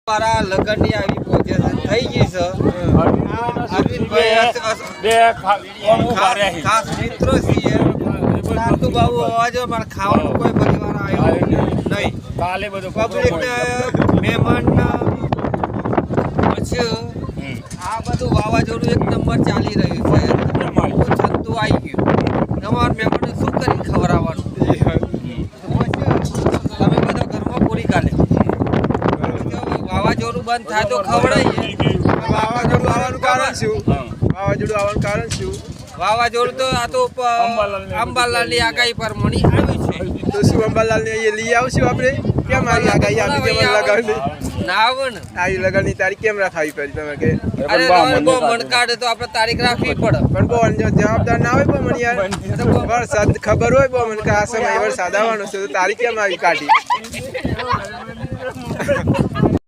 મારા લગનની આવી પોઝિશન થઈ ગઈ છે. ખાસ મિત્રો છીએ. સાતુ બાબુ અવાજો મારા ખાવાનું કોઈ પરિવાર આવ્યો નહીં. કાલે બધું પબ્લિકને મહેમાન પછી આ બધું વાવાઝોડું એક નંબર ચાલી રહ્યું છે. છંતુ આવી ગયું. તમારા મહેમાનને શું કરી ખવડાવવાનું? તમે બધા ઘરમાં પૂરી કાલે વાવાઝોડું બંધ થાય તો ખવડાવીએ. વાવાઝોડું આવવાનું કારણ શું? વાવાઝોડું આવવાનું કારણ શું? વાવાઝોડું તો આ તો અંબાલાલની આગાહી પ્રમાણે આવ્યું છે. તો શું અંબાલાલને અહીંયા લઈ આવશું આપણે? કેમ આવી આગાહી આપી? કેમ લગાડની ના આવે ને આવી લગાડની તારીખ કેમ રાખવી પડી તમે કે? અરે બહુ મણકાડે તો આપણે તારીખ રાખવી પડે. પણ બહુ જવાબદાર ના હોય પણ મને યાર વરસાદ ખબર હોય બહુ મને કે આ સમય વરસાદ આવવાનો છે તો તારીખ કેમ આવી કાઢી?